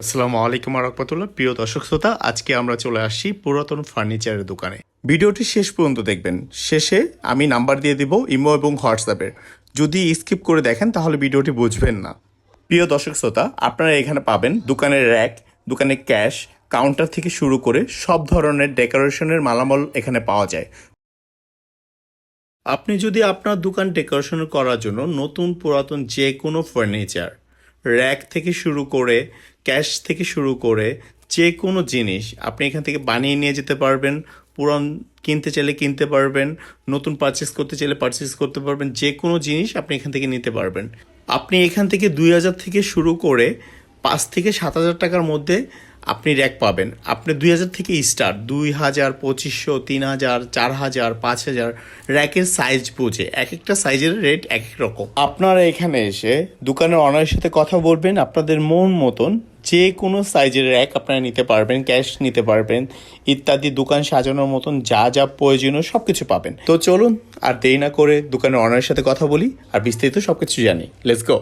আসসালামু আলাইকুম রাহমাতুল্লাহ। প্রিয় দর্শক শ্রোতা, আজকে আমরা চলে আসছি পুরাতন ফার্নিচারের দোকানে। ভিডিওটি শেষ পর্যন্ত দেখবেন। শেষে আমি নাম্বার দিয়ে দিব ইমো এবং হোয়াটসঅ্যাপের। যদি স্কিপ করে দেখেন তাহলে ভিডিওটি বুঝবেন না। প্রিয় দর্শক শ্রোতা, আপনারা এখানে পাবেন দোকানের র্যাক, দোকানের ক্যাশ, কাউন্টার থেকে শুরু করে সব ধরনের ডেকোরেশনের মালামাল এখানে পাওয়া যায়। আপনি যদি আপনার দোকান ডেকোরেশন করার জন্য নতুন পুরাতন যে কোনো ফার্নিচার, র্যাক থেকে শুরু করে ক্যাশ থেকে শুরু করে যে কোনো জিনিস আপনি এখান থেকে বানিয়ে নিয়ে যেতে পারবেন। পুরান কিনতে চাইলে কিনতে পারবেন, নতুন পারচেস করতে চাইলে পারচেস করতে পারবেন। যে কোনো জিনিস আপনি এখান থেকে নিতে পারবেন। আপনি এখান থেকে 2000 থেকে শুরু করে 5 থেকে 7000 টাকার মধ্যে আপনি র্যাক পাবেন। আপনি 2000 থেকে স্টার্ট, 2000, 2500, 3000, 4000, 5000 র্যাকের সাইজ বুঝে এক একটা সাইজের রেট এক এক রকম। আপনারা এখানে এসে দোকানের অনারের সাথে কথা বলবেন, আপনাদের মন মতন যে কোনো সাইজের র্যাক আপনারা নিতে পারবেন, ক্যাশ নিতে পারবেন ইত্যাদি। দোকান সাজানোর মতন যা যা প্রয়োজনীয় সব কিছু পাবেন। তো চলুন আর দেরি না করে দোকানের অনারের সাথে কথা বলি আর বিস্তারিত সব কিছু জানি। Let's go.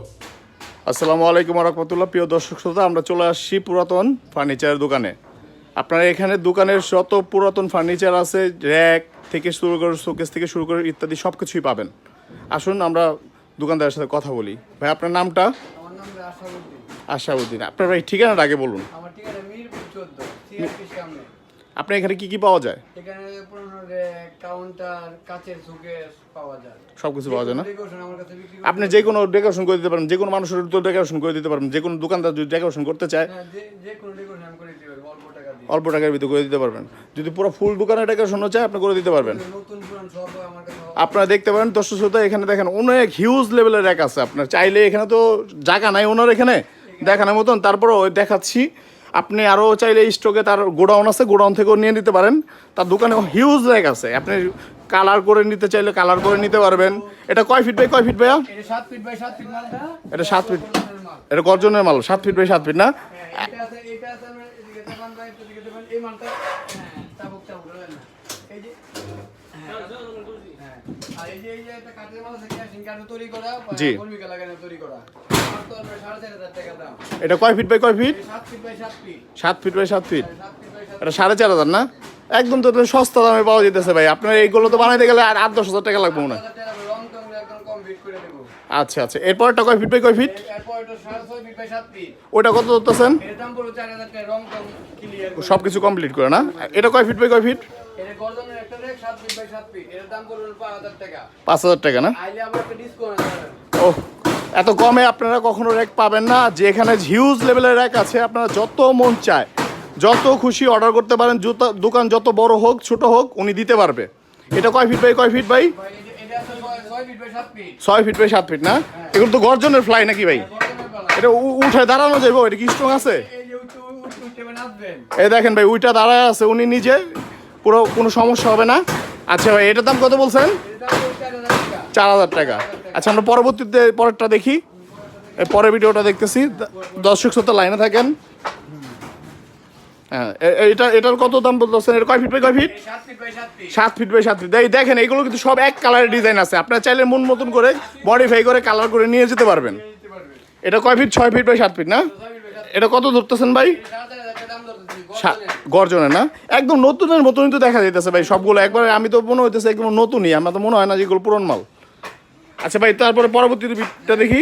আসসালামু আলাইকুম রাহমাতুল্লাহ। প্রিয় দর্শক শ্রোতা, আমরা চলে আসছি পুরাতন ফার্নিচারের দোকানে। আপনারা এখানে দোকানের যত পুরাতন ফার্নিচার আছে, র্যাক থেকে শুরু করে শোকেস থেকে শুরু করে ইত্যাদি সব কিছুই পাবেন। আসুন আমরা দোকানদারের সাথে কথা বলি। ভাই, আপনার নামটা? আমার নাম আশাউদ্দিন। আশাউদ্দিন। আপনার ভাই ঠিকানাটা আগে বলুন। আমার ঠিকানা মিরপুর 14, সিআরপির সামনে। আপনার এখানে কি কি পাওয়া যায়? এখানে পুরনো কাউন্টার, কাচের শোকেস পাওয়া যায়। সব কিছু পাওয়া যায় না? ডেকোরেশন আমার কাছে বিক্রি আপনি যে কোনো ডেকোরেশন করে দিতে পারেন, যে কোনো মানুষের তো ডেকোরেশন করে দিতে পারবেন। যে কোনো দোকানদার যদি ডেকোরেশন করতে চায়, হ্যাঁ, যে কোনো ডেকোরেশন আমি করে দিতে পারবো অল্প টাকা দিয়ে। অল্প টাকার ভিতরে করে দিতে পারবেন। যদি পুরো ফুল দোকানে ডেকোরেশনও চায় আপনি করে দিতে পারবেন। নতুন পুরান সব আমার কাছে। আপনারা দেখতে পারেন দর্শক শ্রোতা, এখানে দেখেন অনেক হিউজ লেভেলের র্যাক আছে। আপনার চাইলে এখানে তো জায়গা নাই ওনার এখানে দেখানোর মতন, তারপরও দেখাচ্ছি। আপনি আরও চাইলে স্টকে তার গোডাউন আছে, গোডাউন থেকেও নিয়ে নিতে পারেন। তার দোকানে হিউজ র্যাক আছে। আপনি কালার করে নিতে চাইলে কালার করে নিতে পারবেন। এটা কয় ফিট বাই কয় ফিট ভাইয়া? এটা 7 ফিট বাই 7 ফিট মালটা। এটা 7 ফিট। মাল। এটা গর্জনের মাল, 7 ফিট বাই 7 ফিট না? হ্যাঁ, এটা আছে আমরা এদিকে দেখান ভাই, এদিকে দেখান এই মালটা। হ্যাঁ, চাবুক না। এই যে হ্যাঁ, আর এই যে একটা কাঠের মাল আছে, ক্যাশিং কাঠ তৈরি করা, জি। কর্মীকে লাগানো তৈরি করা। আমার তো 4500 টাকা দাম। এটা কয় ফিট বাই কয় feet? 7 feet by 7 feet. 7 feet by 7 feet. 7 feet by 7 এটা 4500 না? একদম তো সস্তা দামে পাওয়া যেতেছে ভাই। আপনার এইগুলো তো বানাইতে গেলে আর 8-10 হাজার টাকা লাগবে মনে হয়। টাকা রং টং একদম কমপ্লিট করে দেব। আচ্ছা আচ্ছা, এরপরটা কয় ফিট বাই কয় ফিট? এরপর এটা 6.5 ফিট বাই 7 ফিট। ওটা কত ধরতেছেন? এর দাম পড়বে 4000 টাকা, রং টং ক্লিয়ার করে। সব কিছু কমপ্লিট করে না? এটা কয় ফিট বাই কয় ফিট? এর গর্দনের একটা রেক 7 ফিট বাই 7 ফিট। এর দাম পড়বে 5000 টাকা। 5000 টাকা না? আইলে আবার একটা ডিসকাউন্ট আছে। ও, এত কমে আপনারা কখনো র্যাক পাবেন না। যেখানে হিউজ লেভেলের র্যাক আছে, আপনারা যত মন চায় যত খুশি অর্ডার করতে পারেন। দোকান যত বড় হোক ছোট হোক উনি দিতে পারবে। এটা কয় ফিট বাই কয় ফিট ভাই? ভাই এটা আছে 6 feet by 7 feet. 6 feet by 7 feet না? এগুলো তো গর্জনের ফ্লাই নাকি ভাই? গর্দনের পালা। এটা উঠে দাঁড়ানো যাবে? এটা কি স্ট্রং আছে? এই যে উঠতে নাচবেন। এই দেখেন ভাই, উইটা দাঁড়ায় আছে উনি নিজে, পুরো কোনো সমস্যা হবে না। আচ্ছা ভাই, এটার দাম কত বলছেন? এর দাম পড়বে 4000 টাকা। 4000 টাকা। আচ্ছা, আমরা পরবর্তীতে পরেরটা দেখি। এই পরের ভিডিওটা দেখতেছি। দর্শক শ্রোতা লাইনে থাকেন। হ্যাঁ, এটার কত দাম বলতেছেন? এটা কয় ফিট বাই কয় feet? 7 feet by 7 feet. 7 feet by 7 feet. দেখেন এইগুলো কিন্তু সব এক কালারের ডিজাইন আছে। আপনার চাইলে মন মতন করে মডিফাই করে কালার করে নিয়ে যেতে পারবেন। দিতে পারবে। এটা কয় ফিট? 6 ফিট বাই 7 ফিট না? 6 ফিট বাই 7 ফিট। এটা কত ধরতেছেন ভাই? 4000 টাকা দাম ধরতেছি গর্দনের। গর্জনের না? একদম নতুনের মতনই তো দেখা যাইতেছে ভাই সবগুলো। একবারে আমি তো মনে হইতেছে একদম নতুনই, আমার তো মনে হয় না যেগুলো পুরন মাল। আচ্ছা ভাই, তারপরে পরবর্তী বিটটা দেখি।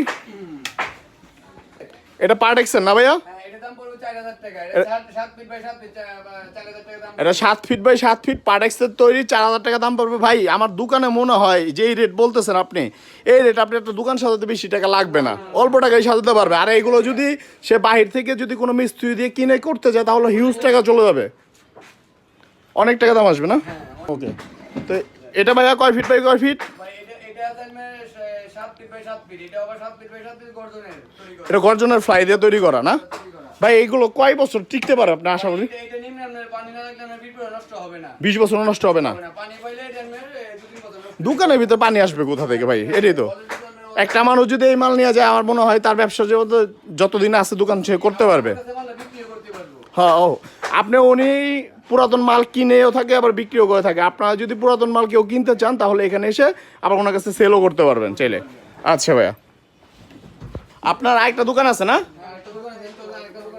এটা পার্ট এক্সেল না ভাইয়া? হ্যাঁ, এটার দাম পড়বে 4000 টাকা। এটা 7 ফিট বাই 7 ফিট, 4000 টাকা দাম। এটা 7 feet by 7 feet particle তৈরি, 4000 টাকা দাম পড়বে। ভাই, আমার দোকানে মনে হয় যে এই রেট বলতেছেন আপনি, এই রেট আপনি একটা দোকান সাজাতে বেশি টাকা লাগবে না, অল্প টাকায় সাজাতে পারবে। আর এইগুলো যদি সে বাহির থেকে যদি কোনো মিস্ত্রি দিয়ে কিনে করতে যায় তাহলে হিউজ টাকা চলে যাবে, অনেক টাকা দাম আসবে না? ওকে, তো এটা ভাইয়া কয় ফিট বাই কয় ফিট? ভাই এটা আছে 7 ফিট বাই 7 ফিট। এটা আবার 7 ফিট বাই 7 ফিট গর্দনের তৈরি করা। এটা গর্জনের ফ্লাই দিয়ে তৈরি করা না? তৈরি করা। ভাই, এইগুলো কয় বছর টিকতে পারে আপনি আশা করি? এটা নিম্ন আপনার পানি না লাগলে আপনার পিঁপড়া নষ্ট হবে না। 20 বছর নষ্ট হবে না? হবে না। পানি পাইলে এটা আপনার 2-3 বছর নষ্ট। দোকানের ভিতরে পানি আসবে কোথা থেকে ভাই? এটাই তো। একটা মানুষ যদি এই মাল নিয়ে যায়, আমার মনে হয় তার ব্যবসা যতদিন আছে দোকান সে করতে পারবে। বিক্রিও করতে পারবো। হ্যাঁ, ও, আপনি উনি পুরাতন মাল কিনেও থাকে আবার বিক্রিও করে থাকে। আপনারা যদি পুরাতন মাল কেউ কিনতে চান তাহলে এখানে এসে আবার ওনার কাছে সেলও করতে পারবেন চাইলে। আচ্ছা ভাইয়া, আপনার আরেকটা দোকান আছে না? একটা দোকান আছে,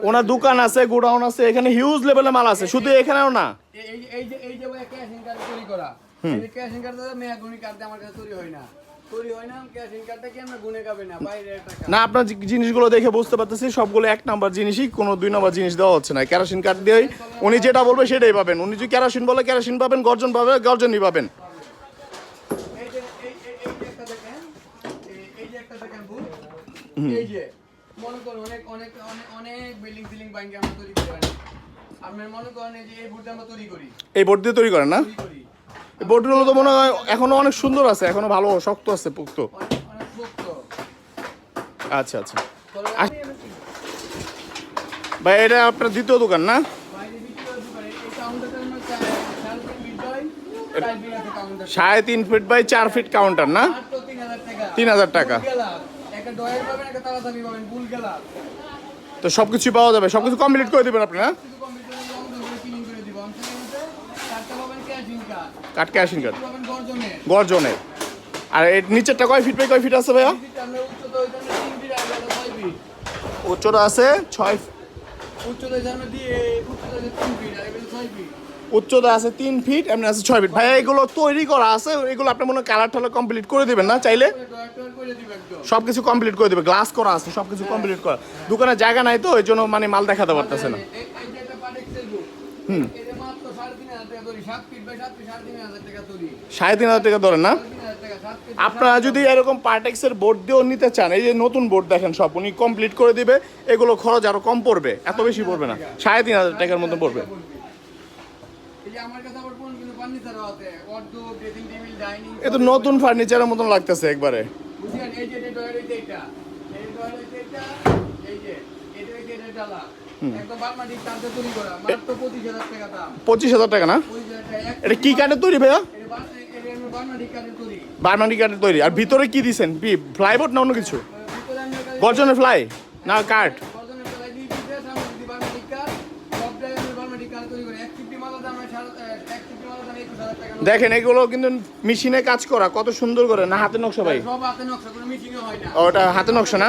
ওনার দোকান আছে, গোডাউন আছে, এখানে হিউজ লেভেলের মাল আছে, শুধু এখানেও না। এই যে ভাই ক্যাশিং কার্ড তৈরি করা, এই যে ক্যাশিং কার্ড দাদা মেয়া গুনি কার্ড আমার কাছে তৈরি হয় না, ক্যাশিং কার্ডটা কি আমরা গুনে খাবে না বাইরে টাকা না, আপনার জিনিসগুলো দেখে বুঝতে পারতেছি সবগুলো 1 নাম্বার জিনিসই, কোনো 2 নাম্বার জিনিস দেওয়া হচ্ছে না। কেরোসিন কার্ড দিয়ে উনি যেটা বলবে সেটাই পাবেন। উনি যদি কেরোসিন বলে কেরোসিন পাবেন, গর্জন পাবে গর্জনই পাবেন। এই যে একটা দেখেন, এই যে একটা দেখেন বুট, এই যে মনে করুন অনেক অনেক অনেক অনেক বিল্ডিং ফিলিং বাইকে আমরা তৈরি করি। আপনি মনে করেন এই যে এই বুটটা আমরা তৈরি করি, এই বোর্ড দিয়ে তৈরি করেন না? তৈরি করি এই বোর্ডগুলো তো মনে হয় এখনো অনেক সুন্দর আছে, এখনো ভালো শক্ত আছে, পুক্ত। অনেক অনেক শক্ত। আচ্ছা আচ্ছা ভাই, এটা আপনার দ্বিতীয় দোকান না? বাইরে বিক্রি করে দোকানে এই কাউন্টারটার মধ্যে 3.5 ফিট বাই 4 ফিট কাউন্টার না? 3000 টাকা। একটা ডয়ার পাবেন, একটা তাড়াতাড়ি পাবেন, ফুল গেলার তো সবকিছু পাওয়া যাবে, সবকিছু কমপ্লিট করে দিবেন আপনি না? শুধু কম্পিউটারে লং ধরে ক্লিন করে দিব। আমি মধ্যে চারটা পাবেন ক্যাশিং কার্ড, কাট ক্যাশিং কার্ড পাবেন গর্জনের। গর্জনের। আর এর নিচেরটা কয় ফিট বাই কয় ফিট আছে ভাইয়া? ভিজিট আমরা উচ্চতা হইতে 3 ফিট আর 6 ফিট। উচ্চতা আছে 6 উচ্চতা জানো দিয়ে উচ্চতা 3 ফিট আর 6 ফিট। উচ্চতা আছে 3 ফিট, এমনি আছে 6 ফিট। ভাইয়া এগুলো তৈরি করা আছে, এগুলো আপনি মনে কালার টালার কমপ্লিট করে দিবেন না চাইলে? ডয়ার করে দিব একদম। সবকিছু কমপ্লিট করে দিবে, গ্লাস করা আছে, সবকিছু কমপ্লিট করা। দোকানে জায়গা নাই তো, এই জন্য মানে মাল দেখাতে পারতেছে না। এই যে একটা পাটেক্সের বুট, এটা মাত্র 3.5 টাকা তৈরি, 7 ফিট বাই 7 ফিট 3.5 টাকা তৈরি। 3.5 টাকা ধরেন না? 3.5 টাকা 7 ফিট। আপনারা যদি এরকম পার্টেক্সের বোর্ড দিয়েও নিতে চান, এই যে নতুন বোর্ড দেখেন সব উনি কমপ্লিট করে দিবে। এগুলো খরচ আরো কম পড়বে, এত বেশি পড়বে না, 3.5 টাকার মতো পড়বে। এই যে আমার কাছে আবার কোন কিন্তু ফার্নিচারও আছে, ওয়ার্ডরোব, ড্রেসিং টেবিল, ডাইনিং। এ তো নতুন ফার্নিচারের মতন লাগতেছে একবারে। বুঝছেন, এই যে ডয়ার হইতে এটা, এই ডয়ার হইতে এটা, এই যে এটা হইতে এটা ডালা, একদম বালমাটিক কাঠে তৈরি করা, মাত্র 25,000 টাকা দাম। 25,000 টাকা না? 25,000 টাকা। এটা কি কাঠের তৈরি ভাইয়া? এটা বালমাটিক কাঠে তৈরি। বার্মানি কাঠের তৈরি। আর ভিতরে কি দিছেন? ফ্লাইবোর্ড না অন্য কিছু? ভিতরে আমি একটা গর্জনের ফ্লাই না কাঠ? গর্জনের তলায় দিয়ে দিতে, সামনে যদি বালমাটিক কাঠ, সবটাই আমি বালমাটিক কাঠে তৈরি করি। 150 মালের দাম 21,000 টাকা। দেখেন এগুলো কিন্তু মেশিনে কাজ করা, কত সুন্দর করে। না হাতের নকশা ভাই? সব হাতে নকশা, কোনো মিশিংও হয় না। ওটা হাতের নকশা না?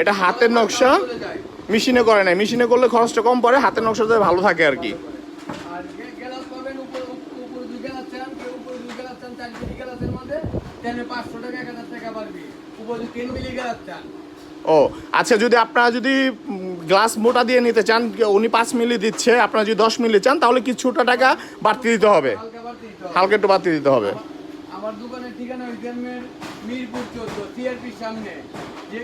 এটা হাতের নকশা, চলে যায়। মেশিনে করে নাই। মেশিনে করলে খরচটা কম পড়ে, হাতের নকশাতে ভালো থাকে আর কি। আর গ্লাস পাবেন উপরে দুই গ্লাস চান, কেউ উপরে দুই গ্লাস চান, 4 মিলি গ্লাসের মধ্যে তেনে 500 টাকা 1000 টাকা বাড়বে। উপরে 3 মিলি গ্লাস চান। ও আচ্ছা, যদি আপনারা যদি গ্লাস মোটা দিয়ে নিতে চান, উনি 5 মিলি দিচ্ছে, আপনারা যদি 10 মিলি চান তাহলে কিছুটা টাকা বাড়তি দিতে হবে, হালকা বাড়তি দিতে হবে। হালকা একটু বাড়তি দিতে হবে। আমার দোকানের ঠিকানা হইছে মিরপুর 14 সিআরপির সামনে। যে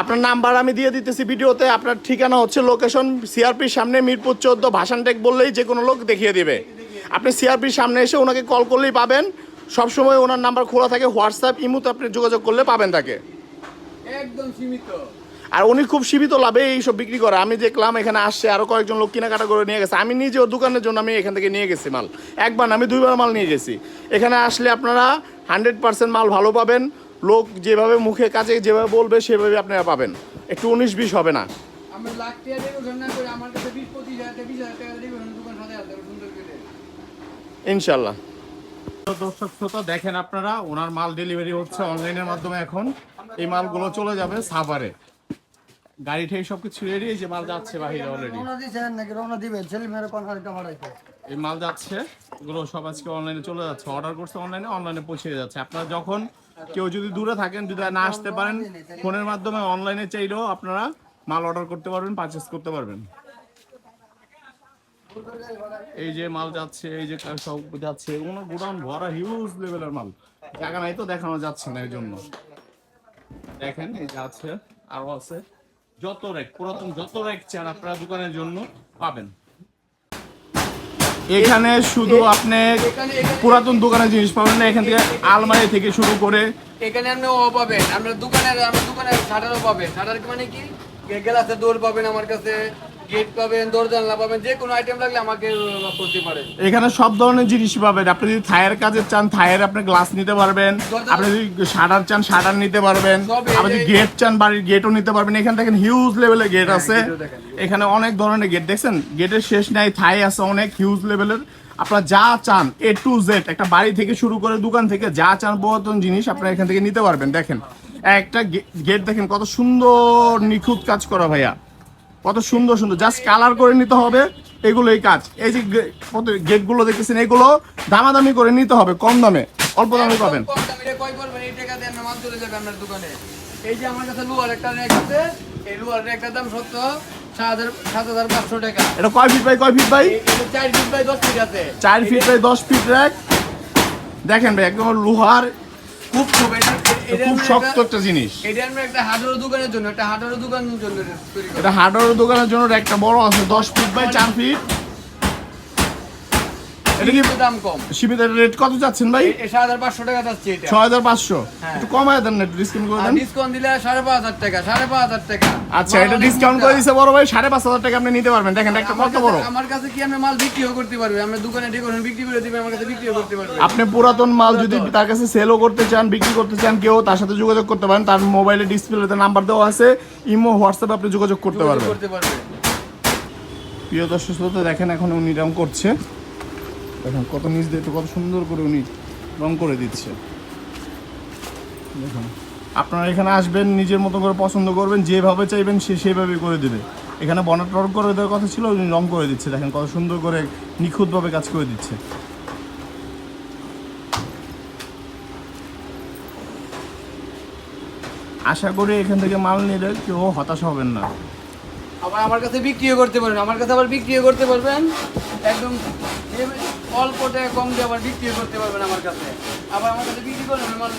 আপনার নাম্বার আমি দিয়ে দিতেছি ভিডিওতে। আপনার ঠিকানা হচ্ছে লোকেশন সিআরপির সামনে, মিরপুর 14, ভাসানটেক বললেই যে কোনো লোক দেখিয়ে দিবে। আপনি সিআরপির সামনে এসে ওনাকে কল করলেই পাবেন। সবসময় ওনার নাম্বার খোলা থাকে, হোয়াটসঅ্যাপ ইমোতে আপনি যোগাযোগ করলে পাবেন তাকে। একদম সীমিত। আর উনি খুব সীমিত লাভে এইসব বিক্রি করে। আমি দেখলাম এখানে আসছে আরো কয়েকজন লোক কেনাকাটা করে নিয়ে গেছে। আমি নিজে ওর দোকানের জন্য আমি এখান থেকে নিয়ে গেছি মাল। একবার না, আমি 2বার মাল নিয়ে গেছি। এখানে আসলে আপনারা 100% মাল ভালো পাবেন। লোক যেভাবে মুখে কাজে যেভাবে বলবে সেভাবে আপনারা পাবেন, একটু 19-20 হবে না। আমি লাখ টাকা ডেকোরেশন না করে আমার কাছে 20-25,000 টাকা 20,000 টাকা ডেকোরেশন দোকান সাথে আছে সুন্দর করে। ইনশাল্লাহ। দর্শক শ্রোতা দেখেন, আপনারা ওনার মাল ডেলিভারি হচ্ছে অনলাইনের মাধ্যমে। এখন এই মালগুলো চলে যাবে সাভারে। গাড়ি ঠেই সবকিছু রেডি, যে মাল যাচ্ছে বাহিরে অলরেডি। রওনা দিছেন নাকি রওনা দিবেন? ছেলে মেয়েরা কোন হালকা বাড়াইছে। এই মাল যাচ্ছে, এগুলো সব আজকে অনলাইনে চলে যাচ্ছে। অর্ডার করছে অনলাইনে পৌঁছে যাচ্ছে। আপনারা যখন কেউ যদি দূরে থাকেন, যদি না আসতে পারেন, ফোনের মাধ্যমে অনলাইনে চাইলেও আপনারা মাল অর্ডার করতে পারবেন, পারচেস করতে পারবেন। এই যে মাল যাচ্ছে, এই যে সব যাচ্ছে, কোনো গোডাউন ভরা হিউজ লেভেলের মাল। জায়গা নাই তো দেখানো যাচ্ছে না, এই জন্য। দেখেন এই যে আছে, আরো আছে, যত র্যাক, পুরাতন যত র্যাক চান আপনারা দোকানের জন্য পাবেন। এখানে শুধু আপনি পুরাতন দোকানের জিনিস পাবেন না, এখান থেকে আলমারি থেকে শুরু করে এখানে আপনি ও পাবেন, আমরা দোকানের শাটারও পাবেন। শাটার মানে কি, গ্লাসের ডোর পাবেন আমার কাছে, গেট পাবেন, দরজা জানলা পাবেন, যে কোনো আইটেম লাগলে আমাকে করতে পারেন। এখানে সব ধরনের জিনিস পাবেন। আপনি যদি থায়ের কাজের চান, থায়ের আপনি গ্লাস নিতে পারবেন। আপনি যদি শাটার চান, শাটার নিতে পারবেন। আপনি যদি গেট চান, বাড়ির গেটও নিতে পারবেন। এখানে দেখেন হিউজ লেভেলের গেট আছে। এখানে অনেক ধরনের গেট দেখছেন, গেটের শেষ নাই। থাই আছে অনেক হিউজ লেভেলের। আপনারা যা চান A to Z, একটা বাড়ি থেকে শুরু করে দোকান থেকে যা চান পুরাতন জিনিস আপনারা এখান থেকে নিতে পারবেন। দেখেন একটা গেট দেখেন কত সুন্দর নিখুঁত কাজ করা ভাইয়া, কত সুন্দর সুন্দর, জাস্ট কালার করে নিতে হবে, এগুলো এই কাজ। এই যে গেটগুলো দেখতেছেন, এগুলো দামাদামি করে নিতে হবে, কম দামে অল্প দামে পাবেন। কম দামে এটা কয় করবেন, এই টাকা দিয়ে আপনার মাল চলে যাবে আপনার দোকানে। এই যে আমার কাছে লোহার একটা র্যাক আছে, এই লোহার র্যাকটার দাম সত্য 7,500 টাকা। এটা কয় ফিট বাই কয় ফিট ভাই? এটা 4 ফিট বাই 10 ফিট আছে। 4 ফিট বাই 10 ফিট র্যাক। দেখেন ভাই একদম লোহার, খুব খুব খুব শক্ত একটা জিনিস। এটা আমরা একটা হার্ডওয়্যার দোকানের জন্য, একটা হার্ডওয়্যার দোকানের জন্য তৈরি করি। এটা হার্ডওয়্যার দোকানের জন্য একটা বড় আছে 10 ফিট বাই 4 ফিট। এটা কি দাম কম? সীমিত রেট কত যাচ্ছেন ভাই? 7,500 টাকা যাচ্ছে এটা। 6,500। একটু কমায় দেন না, একটু ডিসকাউন্ট করে দেন। ডিসকাউন্ট দিলে 5,500 টাকা, 5,500 টাকা। আচ্ছা, এটা ডিসকাউন্ট করে দিয়েছে বড় ভাই, 5,500 টাকা আপনি নিতে পারবেন। দেখেন একটা কত বড়। আমার কাছে কি আমি মাল বিক্রিও করতে পারবে, আমরা দোকানে ডেকোরেশন বিক্রি করে দিবে, আমার কাছে বিক্রিও করতে পারবে। আপনি পুরাতন মাল যদি তার কাছে সেলও করতে চান, বিক্রি করতে চান, কেউ তার সাথে যোগাযোগ করতে পারেন। তার মোবাইলে ডিসপ্লেতে নাম্বার দেওয়া আছে, ইমো হোয়াটসঅ্যাপে আপনি যোগাযোগ করতে পারবেন। করতে পারবে। প্রিয় দর্শক শ্রোতা, দেখেন এখন উনি রং করছে, দেখেন কত নিচ দিয়ে তো কত সুন্দর করে উনি রং করে দিচ্ছে। দেখুন, আপনারা এখানে আসবেন, নিজের মতো করে পছন্দ করবেন, যেভাবে চাইবেন সে সেভাবেই করে দেবে। এখানে বনাট রং করে দেওয়ার কথা ছিল, উনি রং করে দিচ্ছে। দেখেন কত সুন্দর করে নিখুঁতভাবে কাজ করে দিচ্ছে। আশা করি এখান থেকে মাল নিলে কেউ হতাশ হবেন না। আবার আমার কাছে বিক্রিও করতে পারবেন, আমার কাছে আবার বিক্রিও করতে পারবেন একদম অল্প টাকা কম দিয়ে আবার বিক্রিও করতে পারবেন আমার কাছে। আবার আমার কাছে বিক্রি করবেন, মাল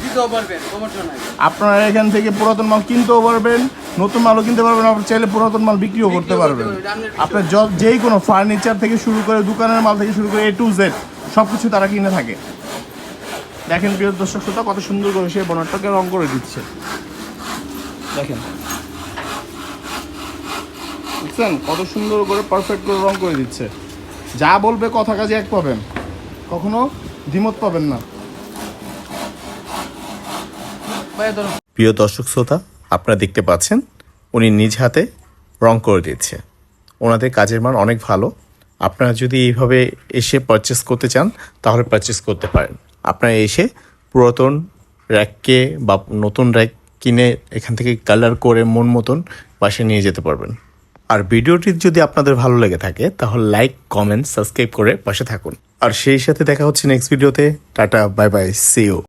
দিতেও পারবেন, সমস্যা নাই। আপনারা এখান থেকে পুরাতন মাল কিনতেও পারবেন, নতুন মালও কিনতে পারবেন, আপনার চাইলে পুরাতন মাল বিক্রিও করতে পারবেন। আপনার যেই কোনো ফার্নিচার থেকে শুরু করে, দোকানের মাল থেকে শুরু করে A to Z সব কিছু তারা কিনে থাকে। দেখেন প্রিয় দর্শক শ্রোতা, কত সুন্দর করে সে বনারটাকে রং করে দিচ্ছে। দেখেন, বুঝছেন কত সুন্দর করে পারফেক্ট করে রং করে দিচ্ছে। যা বলবে কথা কাজে এক পাবেন, কখনো দ্বিমত পাবেন না। ভাইয়া ধরুন, প্রিয় দর্শক শ্রোতা, আপনারা দেখতে পাচ্ছেন উনি নিজ হাতে রং করে দিচ্ছে। ওনাদের কাজের মান অনেক ভালো। আপনারা যদি এইভাবে এসে পারচেস করতে চান তাহলে পারচেস করতে পারেন। আপনারা এসে পুরাতন র্যাককে বা নতুন র্যাক কিনে এখান থেকে কালার করে মন মতন বাসায় নিয়ে যেতে পারবেন। আর ভিডিওটি যদি আপনাদের ভালো লেগে থাকে তাহলে লাইক, কমেন্ট, সাবস্ক্রাইব করে পাশে থাকুন। আর সেই সাথে দেখা হচ্ছে নেক্সট ভিডিওতে। Ta-ta, bye bye, see you.